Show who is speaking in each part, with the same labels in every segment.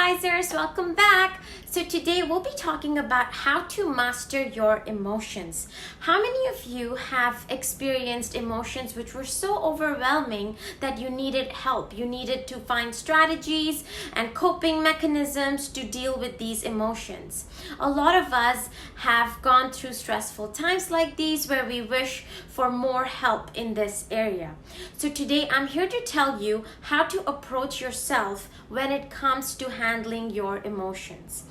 Speaker 1: Visualizers, welcome back. So today we'll be talking about how to master your emotions. How many of you have experienced emotions which were so overwhelming that you needed help? You needed to find strategies and coping mechanisms to deal with these emotions. A lot of us have gone through stressful times like these where we wish for more help in this area. So today I'm here to tell you how to approach yourself when it comes to handling your emotions.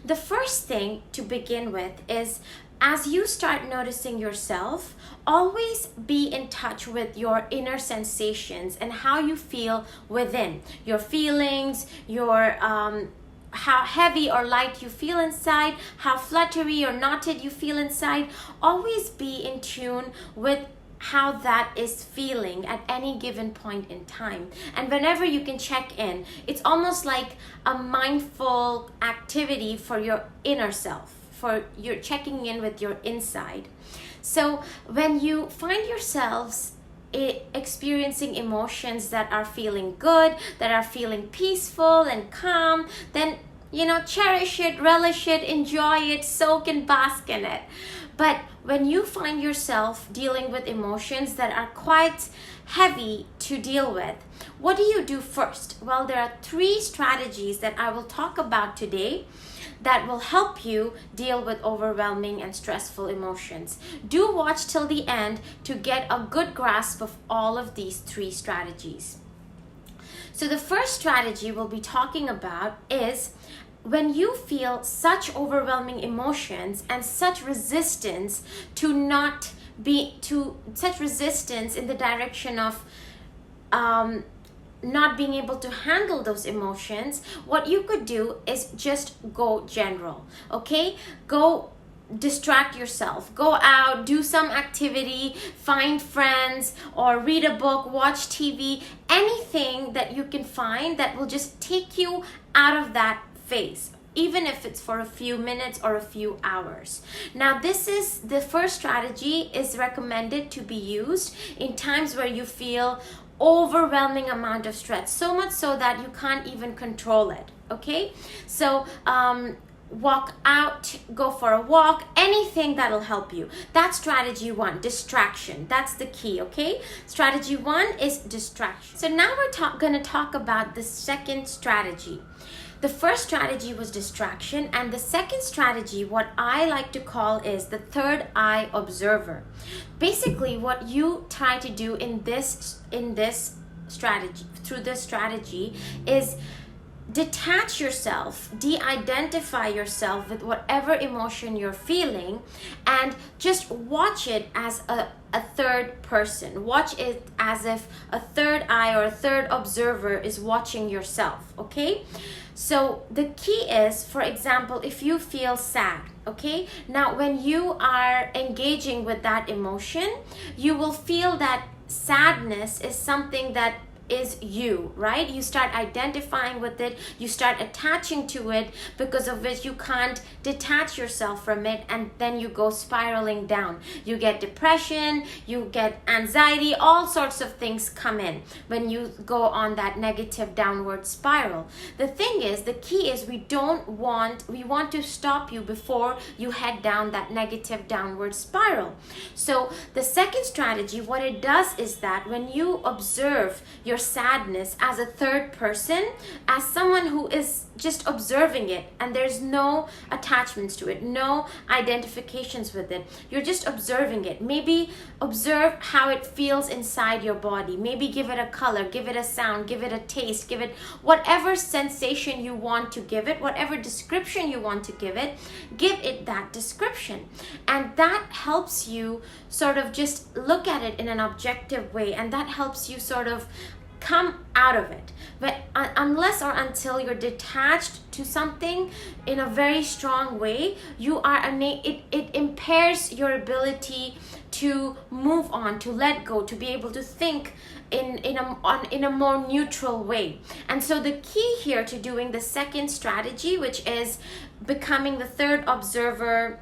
Speaker 1: The first thing to begin with is, as you start noticing yourself, always be in touch with your inner sensations and how you feel within. Your feelings, how heavy or light you feel inside, how fluttery or knotted you feel inside. Always be in tune with how that is feeling at any given point in time. And whenever you can check in, it's almost like a mindful activity for your inner self, for you're checking in with your inside. So when you find yourselves experiencing emotions that are feeling good, that are feeling peaceful and calm, then cherish it, relish it, enjoy it, soak and bask in it. But when you find yourself dealing with emotions that are quite heavy to deal with, what do you do first? Well, there are 3 strategies that I will talk about today that will help you deal with overwhelming and stressful emotions. Do watch till the end to get a good grasp of all of these 3 strategies. So the first strategy we'll be talking about is when you feel such overwhelming emotions and such resistance such resistance in the direction of not being able to handle those emotions, what you could do is just go general, okay? Go distract yourself, go out, do some activity, find friends, or read a book, watch TV, anything that you can find that will just take you out of that phase, even if it's for a few minutes or a few hours. Now, this is the first strategy is recommended to be used in times where you feel overwhelming amount of stress, so much so that you can't even control it, okay? So walk out, go for a walk, anything that'll help you. That's strategy 1, distraction. That's the key, okay? Strategy 1 is distraction. So now we're going to talk about the second strategy. The first strategy was distraction, and the second strategy, what I like to call, is the third eye observer. Basically, what you try to do in this strategy, through this strategy, is detach yourself, de-identify yourself with whatever emotion you're feeling, and just watch it as a third person. Watch it as if a third eye or a third observer is watching yourself, okay? So the key is, for example, if you feel sad, okay? Now, when you are engaging with that emotion, you will feel that sadness is something that is you, right? You start identifying with it, you start attaching to it, because of which you can't detach yourself from it, and then you go spiraling down. You get depression, you get anxiety, all sorts of things come in when you go on that negative downward spiral. The thing is, the key is we want to stop you before you head down that negative downward spiral. So the second strategy, what it does is that when you observe your sadness as a third person, as someone who is just observing it, and there's no attachments to it, no identifications with it, you're just observing it. Maybe observe how it feels inside your body. Maybe give it a color, give it a sound, give it a taste, give it whatever sensation you want to give it, whatever description you want to give it that description. And that helps you sort of just look at it in an objective way, and that helps you sort of come out of it. But unless or until you're detached to something in a very strong way, it impairs your ability to move on, to let go, to be able to think in a more neutral way. And so the key here to doing the second strategy, which is becoming the third observer,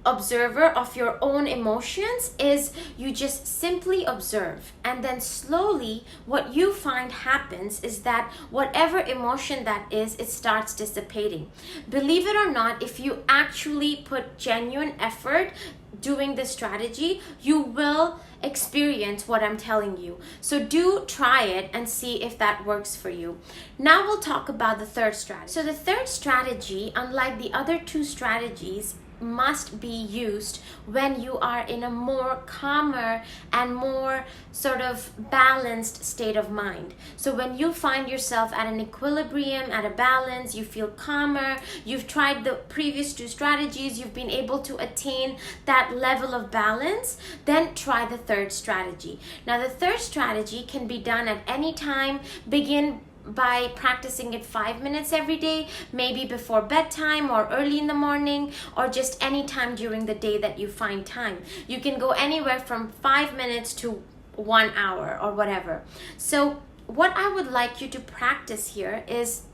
Speaker 1: observer of your own emotions is you just simply observe, and then slowly what you find happens is that whatever emotion that is, it starts dissipating. Believe it or not, if you actually put genuine effort doing this strategy, you will experience what I'm telling you. So do try it and see if that works for you. Now we'll talk about the third strategy. So the third strategy, unlike the other two strategies, must be used when you are in a more calmer and more sort of balanced state of mind. So when you find yourself at an equilibrium, at a balance, you feel calmer, you've tried the previous two strategies, you've been able to attain that level of balance, then try the third strategy. Now the third strategy can be done at any time. Begin by practicing it 5 minutes every day, maybe before bedtime or early in the morning, or just any time during the day that you find time. You can go anywhere from 5 minutes to 1 hour or whatever. So what I would like you to practice here is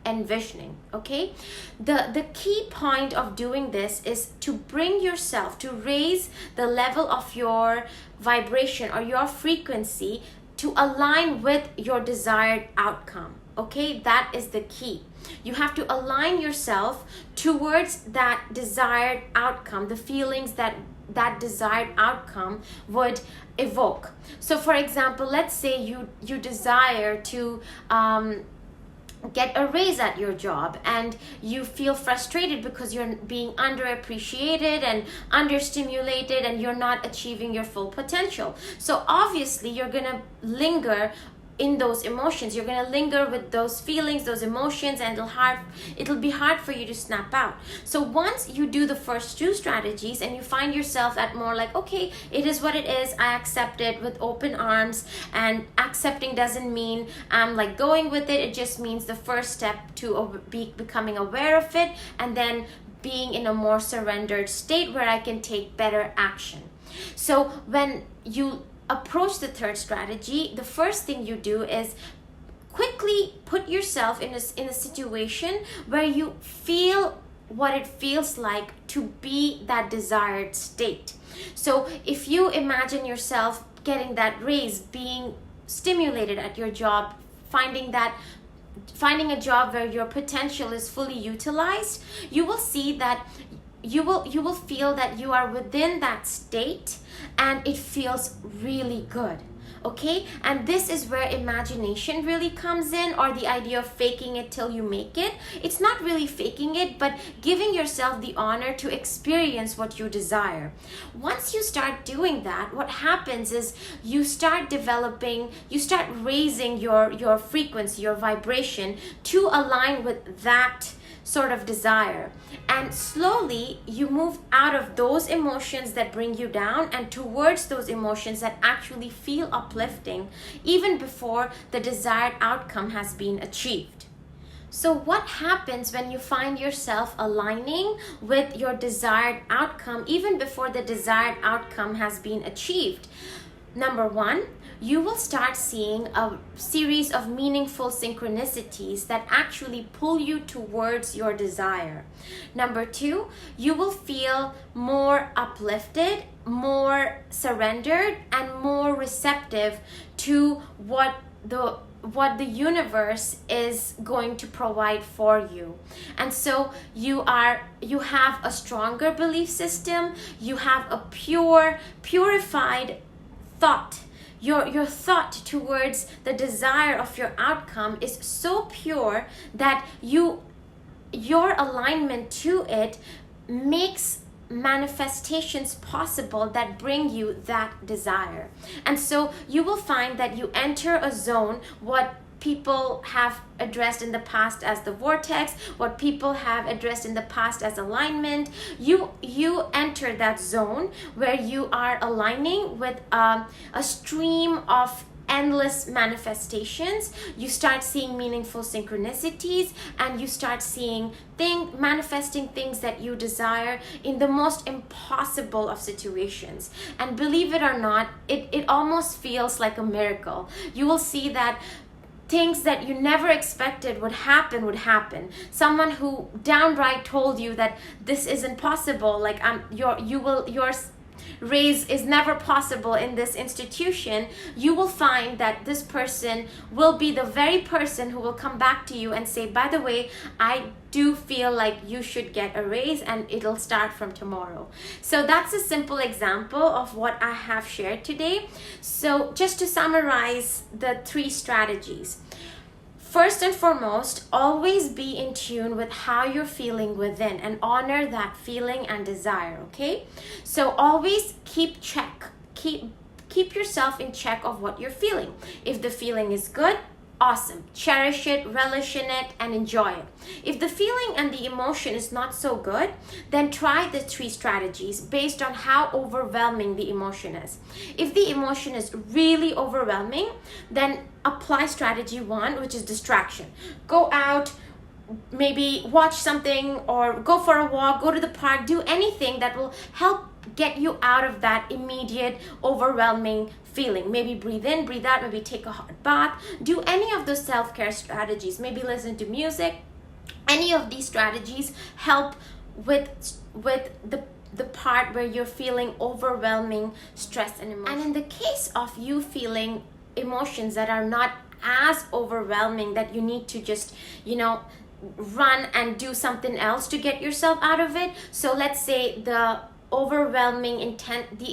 Speaker 1: envisioning. Okay, the key point of doing this is to bring yourself to raise the level of your vibration or your frequency to align with your desired outcome. Okay, that is the key. You have to align yourself towards that desired outcome, the feelings that that desired outcome would evoke. So for example, let's say you desire to get a raise at your job, and you feel frustrated because you're being underappreciated and understimulated and you're not achieving your full potential. So obviously you're gonna linger in those emotions, you're going to linger with those feelings, those emotions, and it'll be hard for you to snap out. So once you do the first two strategies and you find yourself at more like, okay, it is what it is, I accept it with open arms, and accepting doesn't mean I'm like going with it, it just means the first step to becoming aware of it, and then being in a more surrendered state where I can take better action. So when you approach the third strategy, the first thing you do is quickly put yourself in a situation where you feel what it feels like to be that desired state. So if you imagine yourself getting that raise, being stimulated at your job, finding a job where your potential is fully utilized, you will see that you will feel that you are within that state and it feels really good. Okay, and this is where imagination really comes in, or the idea of faking it till you make it. It's not really faking it, but giving yourself the honor to experience what you desire. Once you start doing that, what happens is you start raising your frequency, your vibration to align with that sort of desire, and slowly you move out of those emotions that bring you down and towards those emotions that actually feel uplifting even before the desired outcome has been achieved. So what happens when you find yourself aligning with your desired outcome even before the desired outcome has been achieved? Number one, you will start seeing a series of meaningful synchronicities that actually pull you towards your desire. Number two, you will feel more uplifted, more surrendered, and more receptive to what the universe is going to provide for you. And so you have a stronger belief system, you have a purified thought. Your thought towards the desire of your outcome is so pure that your alignment to it makes manifestations possible that bring you that desire. And so you will find that you enter a zone, what people have addressed in the past as the vortex, what people have addressed in the past as alignment. You enter that zone where you are aligning with a stream of endless manifestations. You start seeing meaningful synchronicities, and you start seeing manifesting things that you desire in the most impossible of situations. And believe it or not, it almost feels like a miracle. You will see that things that you never expected would happen. Someone who downright told you that this isn't possible, like your raise is never possible in this institution, you will find that this person will be the very person who will come back to you and say, by the way, I do feel like you should get a raise and it'll start from tomorrow. So that's a simple example of what I have shared today. So just to summarize the 3 strategies. First and foremost, always be in tune with how you're feeling within and honor that feeling and desire, okay? So always keep yourself in check of what you're feeling. If the feeling is good, awesome. Cherish it, relish in it, and enjoy it. If the feeling and the emotion is not so good, then try the 3 strategies based on how overwhelming the emotion is. If the emotion is really overwhelming, then apply strategy 1, which is distraction. Go out, maybe watch something or go for a walk, go to the park, do anything that will help get you out of that immediate overwhelming feeling. Maybe breathe in, breathe out, maybe take a hot bath. Do any of those self-care strategies. Maybe listen to music. Any of these strategies help with the part where you're feeling overwhelming stress and emotion. And in the case of you feeling emotions that are not as overwhelming that you need to just, run and do something else to get yourself out of it. So let's say the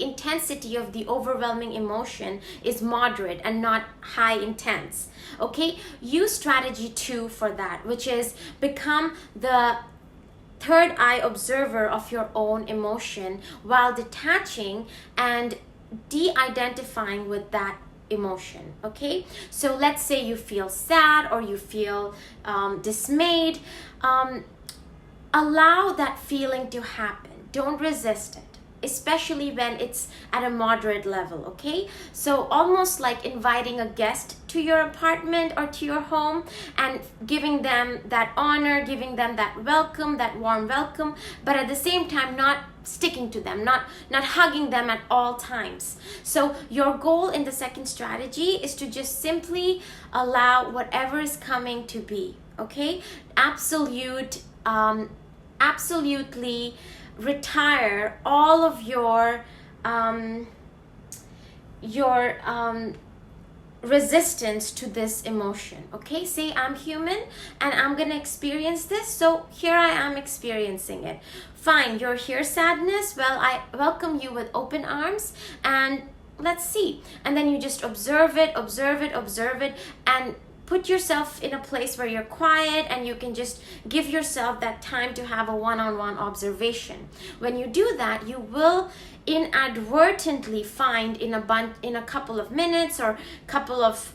Speaker 1: intensity of the overwhelming emotion is moderate and not high intense. Okay, use strategy 2 for that, which is become the third eye observer of your own emotion while detaching and de-identifying with that emotion. Okay, so let's say you feel sad or you feel dismayed. Allow that feeling to happen. Don't resist it, especially when it's at a moderate level, okay? So almost like inviting a guest to your apartment or to your home and giving them that honor, giving them that welcome, that warm welcome, but at the same time not sticking to them, not hugging them at all times. So your goal in the second strategy is to just simply allow whatever is coming to be, okay? Absolutely retire all of your resistance to this emotion. Okay, say I'm human and I'm gonna experience this, so here I am experiencing it. Fine, you're here, sadness. Well, I welcome you with open arms and let's see. And then you just observe it, and put yourself in a place where you're quiet and you can just give yourself that time to have a one-on-one observation. When you do that, you will inadvertently find in a couple of minutes or couple of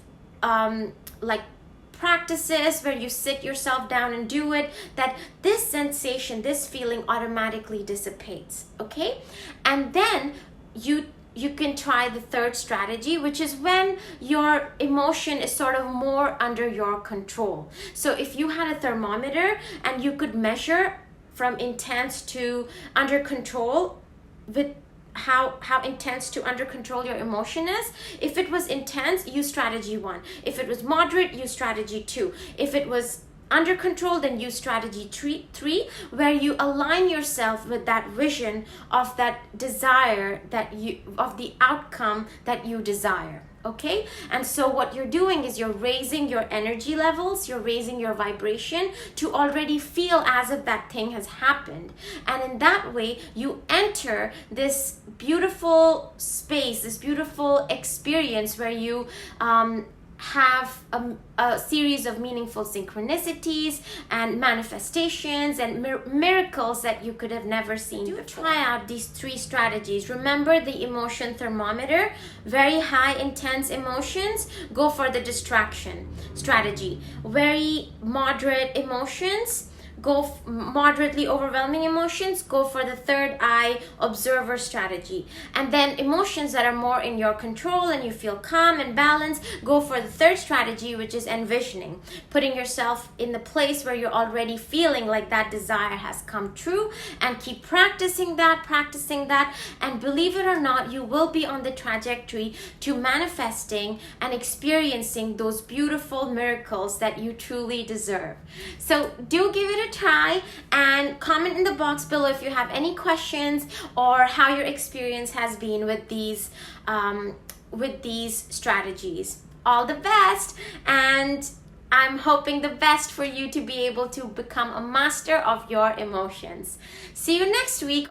Speaker 1: practices where you sit yourself down and do it, that this sensation, this feeling automatically dissipates, okay? And then you can try the third strategy, which is when your emotion is sort of more under your control. So if you had a thermometer and you could measure from intense to under control, with how intense to under control your emotion is. If it was intense, use strategy 1. If it was moderate, use strategy 2. If it was under control, then use strategy 3, where you align yourself with that vision of that desire of the outcome that you desire. Okay, and so what you're doing is you're raising your energy levels, you're raising your vibration to already feel as if that thing has happened. And in that way, you enter this beautiful space, this beautiful experience where you have a series of meaningful synchronicities and manifestations and miracles that you could have never seen before. Try out these 3 strategies. Remember the emotion thermometer. Very high intense emotions, go for the distraction strategy. Very moderate emotions, moderately overwhelming emotions, go for the third eye observer strategy. And then emotions that are more in your control and you feel calm and balanced, go for the third strategy, which is envisioning, putting yourself in the place where you're already feeling like that desire has come true, and keep practicing that, and believe it or not, you will be on the trajectory to manifesting and experiencing those beautiful miracles that you truly deserve. So do give it a try, and comment in the box below if you have any questions or how your experience has been with these strategies. All the best, and I'm hoping the best for you to be able to become a master of your emotions. See you next week.